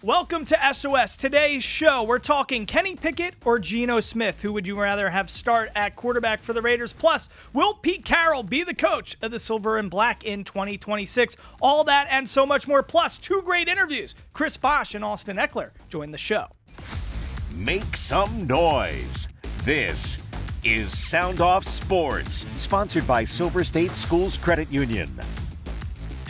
Welcome to SOS. Today's show, we're talking Kenny Pickett or Geno Smith. Who would you rather have start at quarterback for the Raiders? Plus, will Pete Carroll be the coach of the Silver and Black in 2026? All that and so much more. Plus, two great interviews. Bosh and Austin Ekeler join the show. Make some noise. This is Sound Off Sports, sponsored by Silver State Schools Credit Union.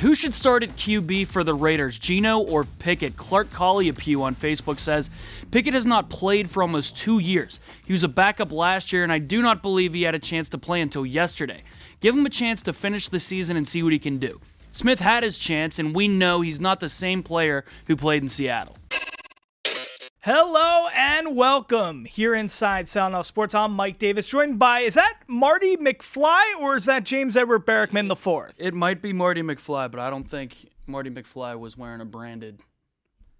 Who should start at QB for the Raiders, Geno or Pickett? Clark Colliapew on Facebook says, Pickett has not played for almost 2 years. He was a backup last year, and I do not believe he had a chance to play until yesterday. Give him a chance to finish the season and see what he can do. Smith had his chance, and we know he's not the same player who played in Seattle. Hello and welcome here inside Sound Off Sports. I'm Mike Davis, joined by, is that Marty McFly or is that James Edward Barrickman IV? It might be Marty McFly, but I don't think Marty McFly was wearing a branded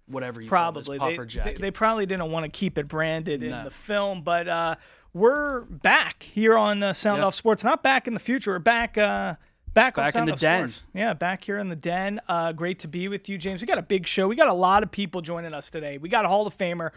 whatever you call this puffer jacket. They probably didn't want to keep it branded in the film, but we're back here on Sound Off Sports. Not back in the future, we're back on Sound in the Off den. Sports. Yeah, back here in the den. Great to be with you, James. We got a big show. We got a lot of people joining us today. We got a Hall of Famer,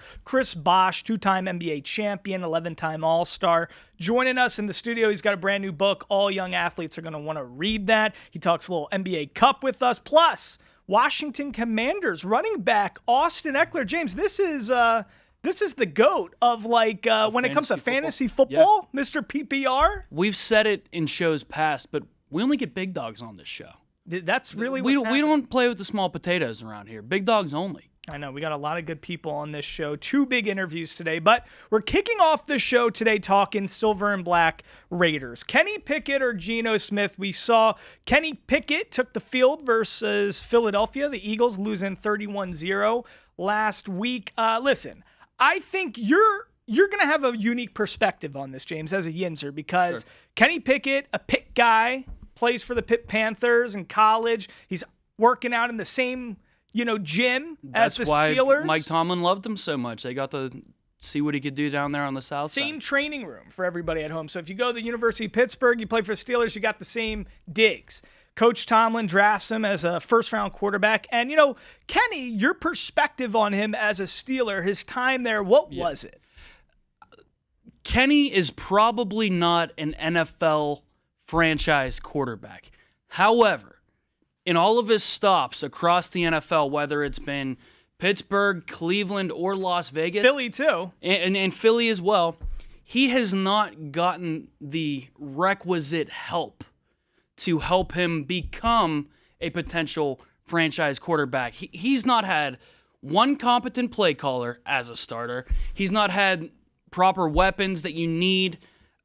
Bosh, two-time NBA champion, 11-time All-Star, joining us in the studio. He's got a brand new book. All young athletes are going to want to read that. He talks a little NBA Cup with us. Plus, Washington Commanders running back Austin Ekeler. James, this is the GOAT of when it comes to fantasy football, Mr. PPR. We've said it in shows past, but we only get big dogs on this show. That's really we what's happening. don't play with the small potatoes around here. Big dogs only. I know. We got a lot of good people on this show. Two big interviews today, but we're kicking off the show today talking Silver and Black Raiders. Kenny Pickett or Geno Smith? We saw Kenny Pickett took the field versus Philadelphia. The Eagles losing 31-0 last week. Listen, I think you're going to have a unique perspective on this, James, as a Yinzer, because Kenny Pickett, a Pitt guy, plays for the Pitt Panthers in college. He's working out in the same, gym as the Steelers. That's why Mike Tomlin loved him so much. They got to see what he could do down there on the south side. Same training room for everybody at home. So if you go to the University of Pittsburgh, you play for the Steelers, you got the same digs. Coach Tomlin drafts him as a first-round quarterback. And, Kenny, your perspective on him as a Steeler, his time there, what was it? Kenny is probably not an NFL franchise quarterback. However, in all of his stops across the NFL, whether it's been Pittsburgh, Cleveland, or Las Vegas. Philly, too. And Philly as well. He has not gotten the requisite help to help him become a potential franchise quarterback. He's not had one competent play caller as a starter. He's not had proper weapons that you need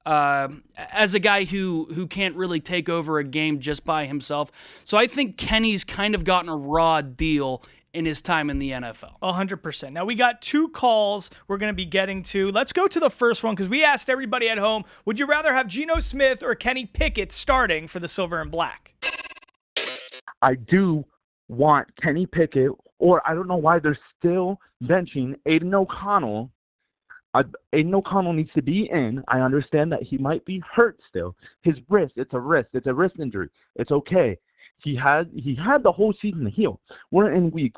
as a guy who can't really take over a game just by himself. So I think Kenny's kind of gotten a raw deal in his time in the NFL. 100%. Now, we got two calls we're going to be getting to. Let's go to the first one because we asked everybody at home, would you rather have Geno Smith or Kenny Pickett starting for the Silver and Black? I do want Kenny Pickett, or I don't know why they're still benching Aiden O'Connell. Aiden O'Connell needs to be in. I understand that he might be hurt still. His wrist, it's a wrist injury. It's okay. He had the whole season to heal. We're in week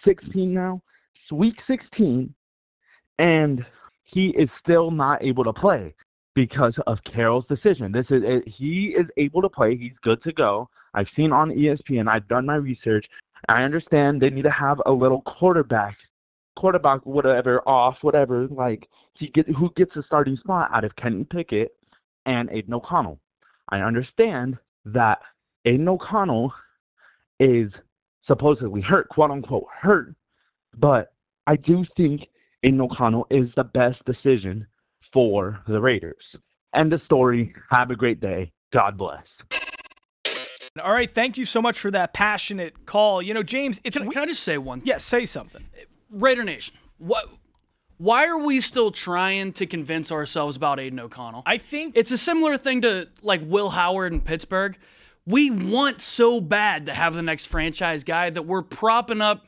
16 now? It's week 16, and he is still not able to play because of Carroll's decision. He is able to play. He's good to go. I've seen on ESPN. I've done my research. I understand they need to have a little quarterback, whatever, who gets the starting spot out of Kenny Pickett and Aiden O'Connell. I understand that Aiden O'Connell is supposedly hurt, quote-unquote hurt, but I do think Aiden O'Connell is the best decision for the Raiders. End of story. Have a great day. God bless. All right, thank you so much for that passionate call. James, Can I just say one thing? Yes, say something. Raider Nation, why are we still trying to convince ourselves about Aiden O'Connell? I think it's a similar thing to Will Howard in Pittsburgh. We want so bad to have the next franchise guy that we're propping up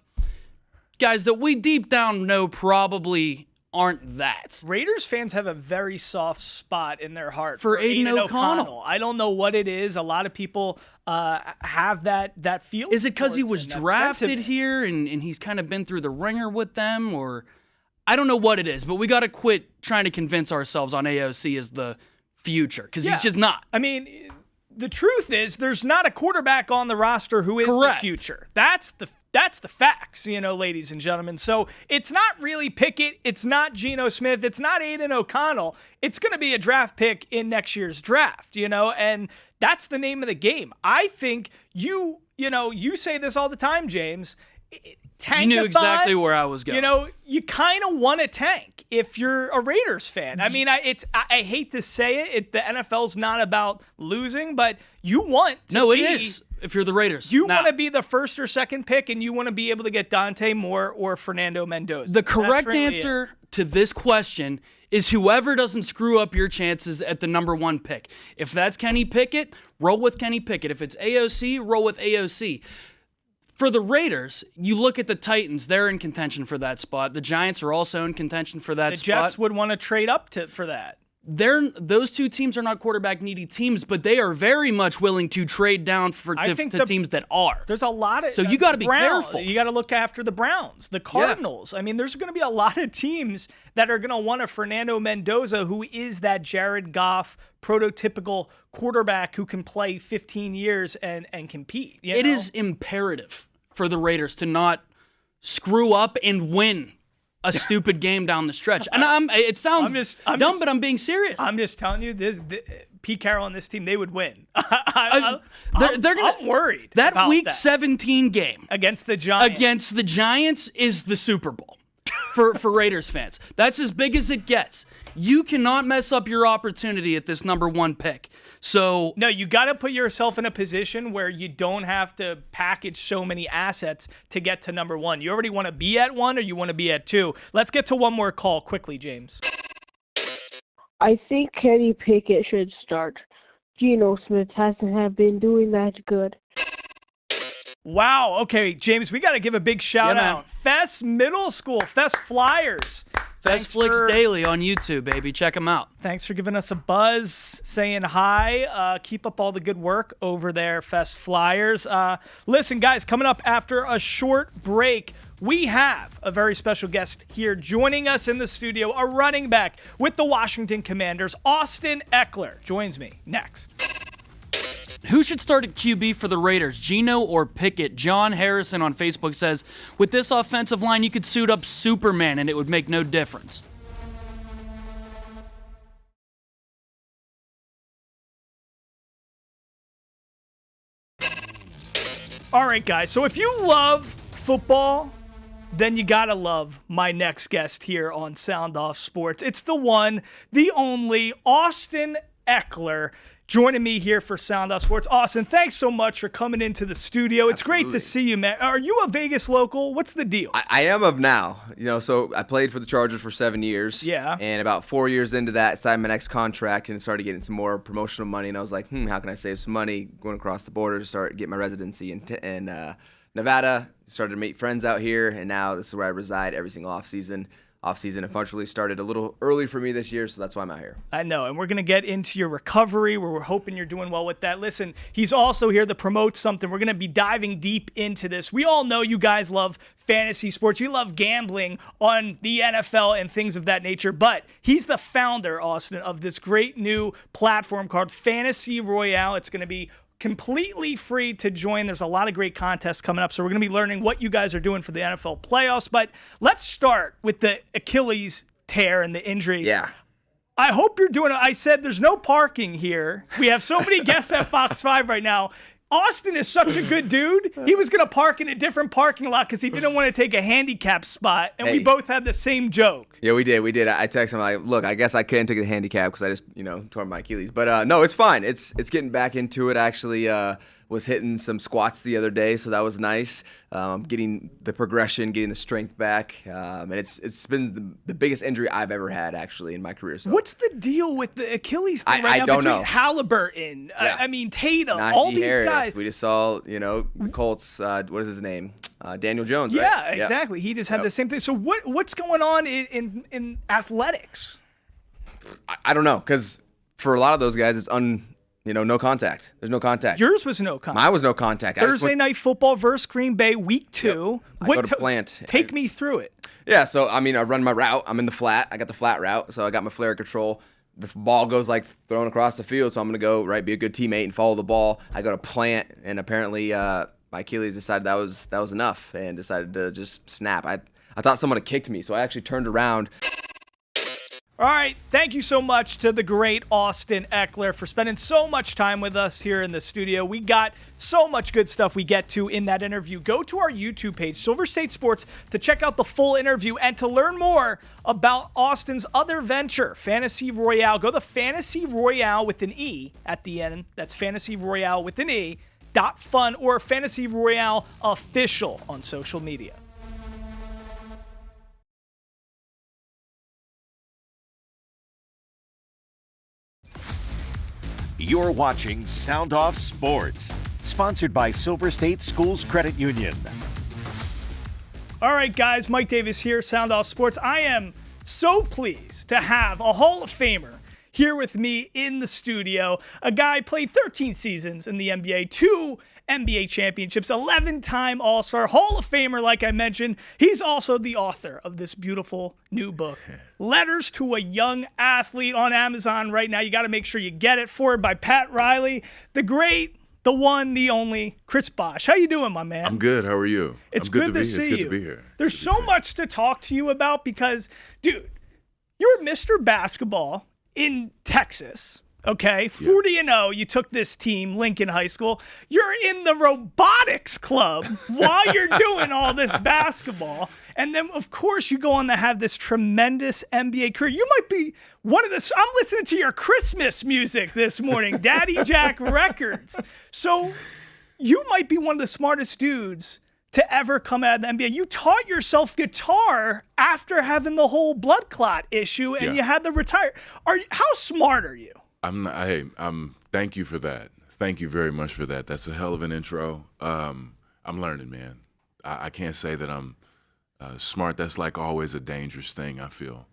guys that we deep down know probably aren't that. Raiders fans have a very soft spot in their heart For Aiden O'Connell. I don't know what it is. A lot of people have that feeling. Is it because he towards was him, that drafted sentiment. here and he's kind of been through the ringer with them? Or I don't know what it is, but we got to quit trying to convince ourselves on AOC as the future, because he's just not. I mean, the truth is there's not a quarterback on the roster who is Correct. the future. That's the facts, ladies and gentlemen. So it's not really Pickett. It's not Geno Smith. It's not Aiden O'Connell. It's going to be a draft pick in next year's draft, and that's the name of the game. I think you say this all the time, James. Tankathon, You knew exactly where I was going. You kind of want to tank if you're a Raiders fan. I mean, I hate to say it. The NFL's not about losing, but you want to No, it be, is. If you're the Raiders, You Now, want to be the first or second pick, and you want to be able to get Dante Moore or Fernando Mendoza. the correct That's really answer to this question is whoever doesn't screw up your chances at the number 1 pick. If that's Kenny Pickett, roll with Kenny Pickett. If it's AOC, roll with AOC. For the Raiders, you look at the Titans, they're in contention for that spot. The Giants are also in contention for that The spot. Jets would want to trade up for that. Those two teams are not quarterback needy teams, but they are very much willing to trade down for I think the teams that are. There's a lot of So you gotta be Browns. careful. You got to look after the Browns, the Cardinals. I mean, there's going to be a lot of teams that are going to want a Fernando Mendoza, who is that Jared Goff prototypical quarterback who can play 15 years and compete. It is imperative for the Raiders to not screw up and win a stupid game down the stretch. And it sounds dumb, but I'm being serious. I'm just telling you, Pete Carroll and this team, they would win. They're gonna, I'm worried. That about Week that. 17 game against the Giants. Is the Super Bowl for Raiders fans. That's as big as it gets. You cannot mess up your opportunity at this number 1 pick. So No, you got to put yourself in a position where you don't have to package so many assets to get to number 1. You already want to be at 1 or you want to be at 2. Let's get to one more call quickly, James. I think Kenny Pickett should start. Geno Smith hasn't been doing that good. Wow. Okay, James, we got to give a big shout man. out. Fest Middle School, Fest Flyers. Festflix Daily on YouTube, baby. Check them out. Thanks for giving us a buzz, saying hi. Keep up all the good work over there, Fest Flyers. Listen, guys, coming up after a short break, we have a very special guest here joining us in the studio, a running back with the Washington Commanders, Austin Ekeler, joins me next. Who should start at QB for the Raiders, Geno or Pickett? John Harrison on Facebook says, with this offensive line, you could suit up Superman and it would make no difference. All right, guys, so if you love football, then you gotta love my next guest here on Sound Off Sports. It's the one, the only, Austin Ekeler, joining me here for Sound Off Sports. Austin, thanks so much for coming into the studio. It's great to see you, man. Are you a Vegas local? What's the deal? I am of now. So I played for the Chargers for 7 years. Yeah. And about 4 years into that, signed my next contract and started getting some more promotional money. And I was like, how can I save some money? Going across the border to start getting my residency in Nevada. Started to meet friends out here, and now this is where I reside every single off-season. Unfortunately started a little early for me this year, so that's why I'm out here. I know, and we're going to get into your recovery, where we're hoping you're doing well with that. Listen, he's also here to promote something. We're going to be diving deep into this. We all know you guys love fantasy sports. You love gambling on the NFL and things of that nature, but he's the founder, Austin, of this great new platform called Fantasy Royale. It's going to be completely free to join. There's a lot of great contests coming up, so we're going to be learning what you guys are doing for the NFL playoffs. But let's start with the Achilles tear and the injury. Yeah. I hope you're doing it. I said there's no parking here. We have so many guests at Fox 5 right now. Austin is such a good dude. He was going to park in a different parking lot because he didn't want to take a handicap spot, and we both had the same joke. Yeah, we did. I texted him like, look, I guess I couldn't take the handicap because I just, tore my Achilles. But no, it's fine. It's getting back into it. I actually was hitting some squats the other day, so that was nice. Getting the progression, getting the strength back, and it's been the biggest injury I've ever had actually in my career. So what's the deal with the Achilles thing right I now don't between know. Halliburton, Yeah. I mean Tatum, Najee all these Harris. guys? We just saw, Colts. What is his name? Daniel Jones. Yeah, Right? exactly. He just had Yep. the same thing. So what's going on in athletics? I don't know, because for a lot of those guys, it's no contact. There's no contact. Yours was no contact. Mine was no contact. I just Thursday night football versus Green Bay, week 2. I go to plant. Take me through it. Yeah, so I run my route. I'm in the flat. I got the flat route, so I got my flare control. The ball goes like thrown across the field, so I'm gonna go be a good teammate and follow the ball. I go to plant, and apparently my Achilles decided that was enough and decided to just snap. I thought someone had kicked me, so I actually turned around. All right, thank you so much to the great Austin Ekeler for spending so much time with us here in the studio. We got so much good stuff we get to in that interview. Go to our YouTube page, Silver State Sports, to check out the full interview and to learn more about Austin's other venture, Fantasy Royale. Go to Fantasy Royale with an E at the end. That's Fantasy Royale with an E, .fun, or Fantasy Royale official on social media. You're watching Sound Off Sports, sponsored by Silver State Schools Credit Union. All right, guys, Mike Davis here, Sound Off Sports. I am so pleased to have a Hall of Famer here with me in the studio. A guy played 13 seasons in the NBA, 2 NBA championships, 11-time All-Star, Hall of Famer, like I mentioned. He's also the author of this beautiful new book, Letters to a Young Athlete, on Amazon right now. You got to make sure you get it. Forward by Pat Riley, the great, the one, the only, Chris Bosh. How you doing, my man? I'm good. How are you? It's I'm good to be see here. It's you. good to be here. There's so much to talk to you about because, dude, you're Mr. Basketball in Texas. Okay, 40-0, you took this team, Lincoln High School. You're in the robotics club while you're doing all this basketball. And then, of course, you go on to have this tremendous NBA career. You might be one of the... I'm listening to your Christmas music this morning, Daddy Jack Records. So you might be one of the smartest dudes to ever come out of the NBA. You taught yourself guitar after having the whole blood clot issue, and you had to retire. How smart are you? Thank you for that. Thank you very much for that. That's a hell of an intro. I'm learning, man. I can't say that I'm smart. That's like always a dangerous thing, I feel,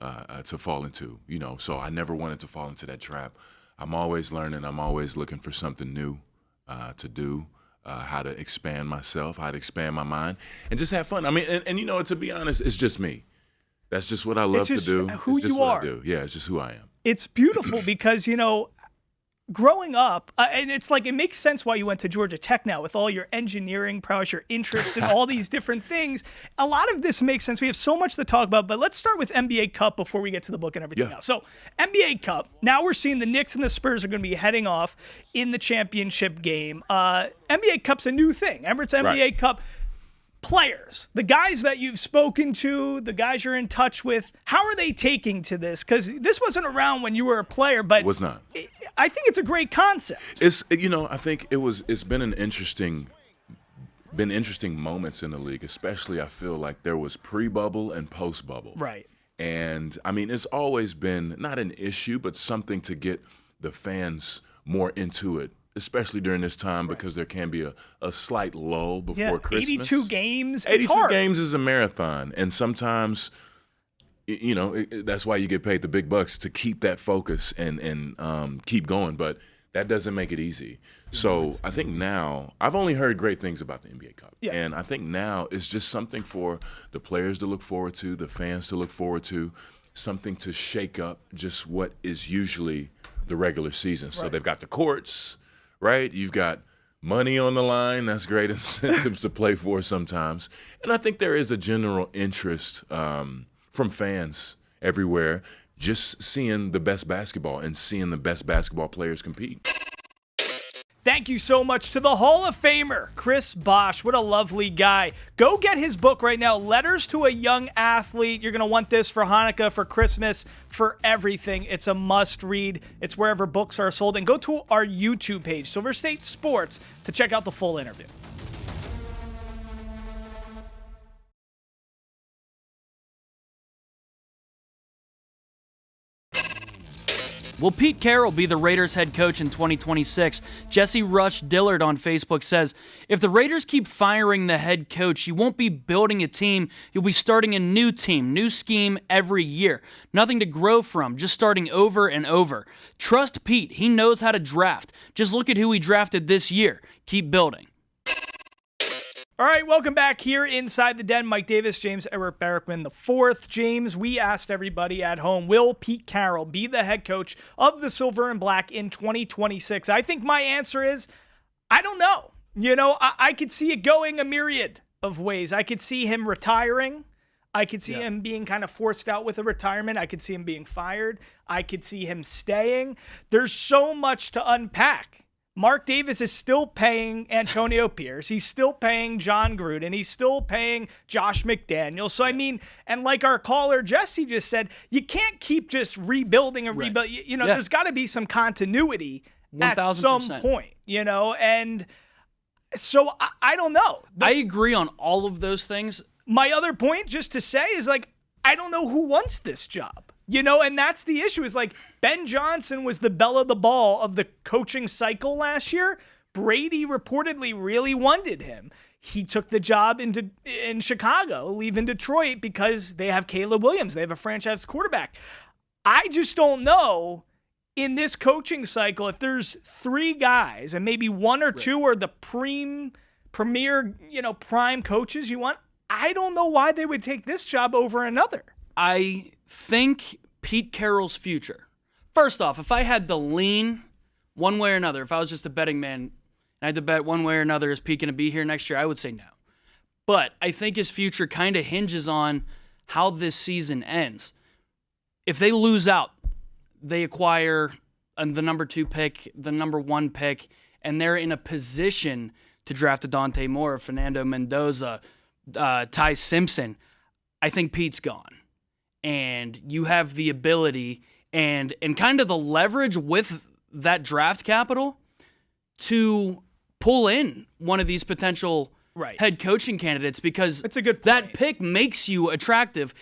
to fall into, so I never wanted to fall into that trap. I'm always learning. I'm always looking for something new to do, how to expand myself, how to expand my mind, and just have fun. And to be honest, it's just me. That's just what I love to do. Who it's just you what are. I do. Yeah, it's just who I am. It's beautiful because, growing up, and it's like it makes sense why you went to Georgia Tech now with all your engineering prowess, your interest in all these different things. A lot of this makes sense. We have so much to talk about, but let's start with NBA Cup before we get to the book and everything else. So NBA Cup, now we're seeing the Knicks and the Spurs are going to be heading off in the championship game. NBA Cup's a new thing. Emirates NBA Cup. Players, the guys that you've spoken to, the guys you're in touch with, how are they taking to this? Because this wasn't around when you were a player, but it was not. I think it's a great concept. I think it's been interesting moments in the league, especially I feel like there was pre-bubble and post-bubble. Right. And it's always been not an issue, but something to get the fans more into it, especially during this time, because there can be a slight lull before Christmas. 82 games. 82 games is a marathon, and sometimes, that's why you get paid the big bucks to keep that focus and keep going. But that doesn't make it easy. So I think now I've only heard great things about the NBA Cup, and I think now it's just something for the players to look forward to, the fans to look forward to, something to shake up just what is usually the regular season. So they've got the courts. Right? You've got money on the line. That's great incentives to play for sometimes. And I think there is a general interest from fans everywhere just seeing the best basketball and seeing the best basketball players compete. Thank you so much to the Hall of Famer, Chris Bosh. What a lovely guy. Go get his book right now, Letters to a Young Athlete. You're going to want this for Hanukkah, for Christmas, for everything. It's a must read. It's wherever books are sold. And go to our YouTube page, Silver State Sports, to check out the full interview. Will Pete Carroll be the Raiders head coach in 2026? Jesse Rush Dillard on Facebook says, if the Raiders keep firing the head coach, you won't be building a team. You'll be starting a new team, new scheme every year. Nothing to grow from, just starting over and over. Trust Pete. He knows how to draft. Just look at who he drafted this year. Keep building. All right, welcome back here inside the den. Mike Davis, James Eric Barrickman IV. James, we asked everybody at home, will Pete Carroll be the head coach of the Silver and Black in 2026? I think my answer is, I don't know. You know, I could see it going a myriad of ways. I could see him retiring. I could see him being kind of forced out with a retirement. I could see him being fired. I could see him staying. There's so much to unpack. Mark Davis is still paying Antonio Pierce. He's still paying John Gruden. He's still paying Josh McDaniels. So, I mean, and like our caller Jesse just said, you can't keep just rebuilding and rebuild. You know, there's got to be some continuity 1,000%. At some point, you know? And so I don't know. I agree on all of those things. My other point, just to say, is like, I don't know who wants this job. You know, and that's the issue, is like Ben Johnson was the belle of the ball of the coaching cycle last year. Brady reportedly really wanted him. He took the job in Chicago, leaving Detroit because they have Caleb Williams. They have a franchise quarterback. I just don't know in this coaching cycle if there's three guys and maybe one or two are the premier, you know, prime coaches you want. I don't know why they would take this job over another. I think Pete Carroll's future. First off, if I had to lean one way or another, if I was just a betting man and I had to bet one way or another, is Pete going to be here next year? I would say no. But I think his future kind of hinges on how this season ends. If they lose out, they acquire the number 2 pick, the number 1 pick, and they're in a position to draft a Dante Moore, Fernando Mendoza, Ty Simpson, I think Pete's gone. And you have the ability and kind of the leverage with that draft capital to pull in one of these potential head coaching candidates, because that's a good point. That pick makes you attractive.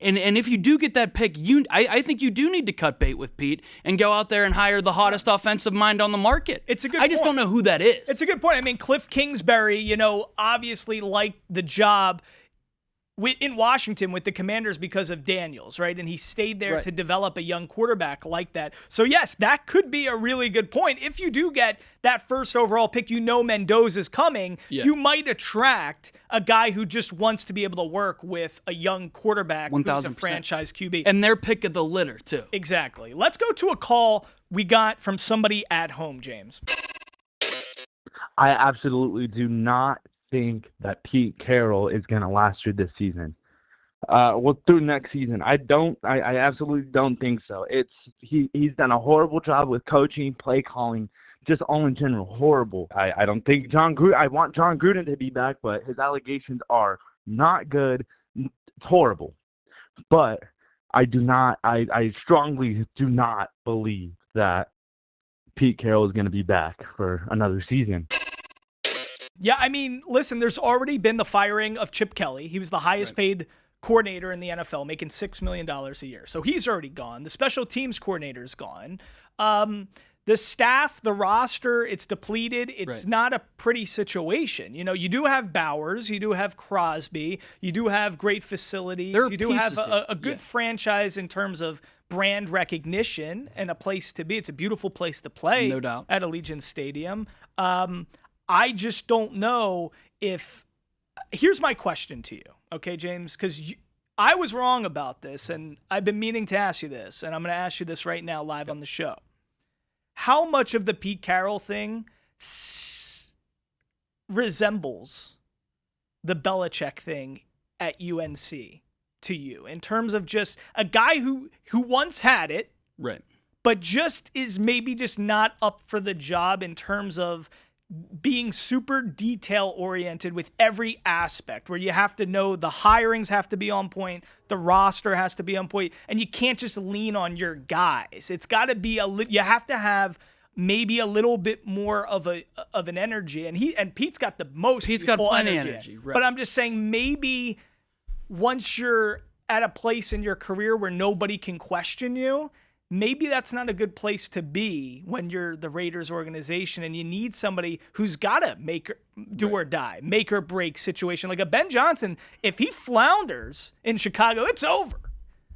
And if you do get that pick, I think you do need to cut bait with Pete and go out there and hire the hottest offensive mind on the market. It's a good I just don't know who that is. It's a good point. I mean, Cliff Kingsbury, you know, obviously liked the job in Washington with the Commanders because of Daniels, right? And he stayed there to develop a young quarterback like that. So, yes, that could be a really good point. If you do get that first overall pick, you know Mendoza's coming, you might attract a guy who just wants to be able to work with a young quarterback 1,000%. who's a franchise QB. And their pick of the litter, too. Exactly. Let's go to a call we got from somebody at home, James. I absolutely do not think that Pete Carroll is going to last through this season. Through next season. I absolutely don't think so. He's done a horrible job with coaching, play calling, just all in general, horrible. I don't think I want John Gruden to be back, but his allegations are not good. It's horrible. But I strongly do not believe that Pete Carroll is going to be back for another season. Yeah, I mean, listen, there's already been the firing of Chip Kelly. He was the highest paid coordinator in the NFL, making $6 million a year. So he's already gone. The special teams coordinator is gone. The staff, the roster, it's depleted. It's not a pretty situation. You know, you do have Bowers. You do have Crosby. You do have great facilities. You do have a good franchise in terms of brand recognition and a place to be. It's a beautiful place to play, no doubt, at Allegiant Stadium. I just don't know if – here's my question to you, okay, James? Because I was wrong about this, and I've been meaning to ask you this, and I'm going to ask you this right now live on the show. How much of the Pete Carroll thing resembles the Belichick thing at UNC to you in terms of just a guy who once had it, but just is maybe just not up for the job in terms of being super detail oriented with every aspect, where you have to know the hirings have to be on point, the roster has to be on point, and you can't just lean on your guys. It's got to be you have to have maybe a little bit more of an energy, and Pete's got the most. Pete's got plenty of energy, right. But I'm just saying, maybe once you're at a place in your career where nobody can question you, maybe that's not a good place to be when you're the Raiders organization, and you need somebody who's got to do or die, make or break situation. Like a Ben Johnson, if he flounders in Chicago, it's over.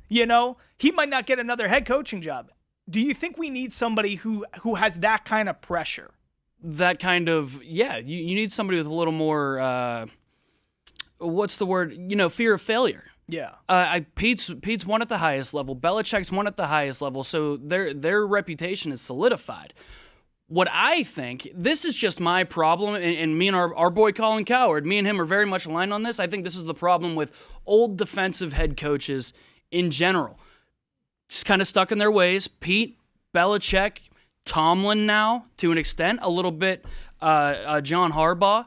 You know, he might not get another head coaching job. Do you think we need somebody who has that kind of pressure? That kind of, yeah, you need somebody with a little more, what's the word? Fear of failure. Yeah. Pete's won at the highest level. Belichick's won at the highest level, so their reputation is solidified. What I think, this is just my problem, and me and our boy Colin Cowherd, me and him are very much aligned on this. I think this is the problem with old defensive head coaches in general. Just kind of stuck in their ways. Pete, Belichick, Tomlin now, to an extent, a little bit John Harbaugh.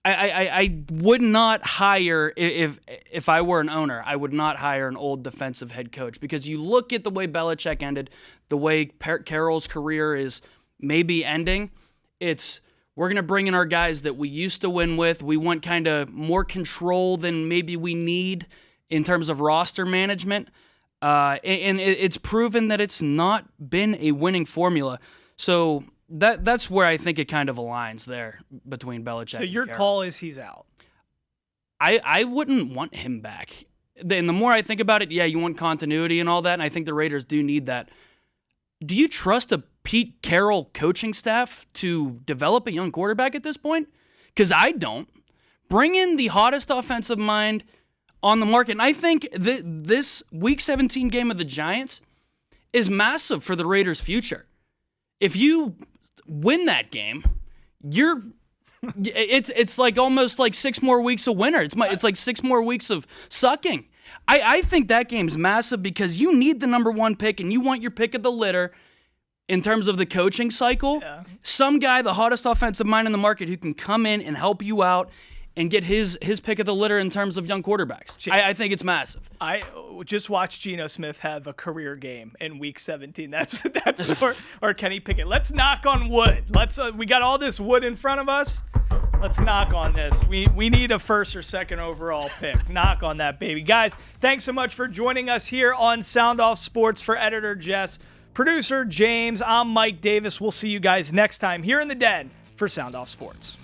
I would not hire, if I were an owner, I would not hire an old defensive head coach, because you look at the way Belichick ended, the way Carroll's career is maybe ending. We're going to bring in our guys that we used to win with. We want kind of more control than maybe we need in terms of roster management. And it's proven that it's not been a winning formula. So that's where I think it kind of aligns there between Belichick and your Carroll. call is he's out. I wouldn't want him back. And the more I think about it, yeah, you want continuity and all that, and I think the Raiders do need that. Do you trust a Pete Carroll coaching staff to develop a young quarterback at this point? Because I don't. Bring in the hottest offensive mind on the market. And I think this Week 17 game of the Giants is massive for the Raiders' future. If you win that game, it's like almost like 6 more weeks of winter. It's like 6 more weeks of sucking. I think that game's massive because you need the number 1 pick, and you want your pick of the litter in terms of the coaching cycle. Yeah. Some guy, the hottest offensive mind in the market, who can come in and help you out and get his pick of the litter in terms of young quarterbacks. I think it's massive. I just watched Geno Smith have a career game in Week 17. That's or Kenny Pickett. Let's knock on wood. We got all this wood in front of us. Let's knock on this. We need a 1st or 2nd overall pick. Knock on that, baby. Guys, thanks so much for joining us here on Sound Off Sports. For editor Jess, producer James, I'm Mike Davis. We'll see you guys next time here in the den for Sound Off Sports.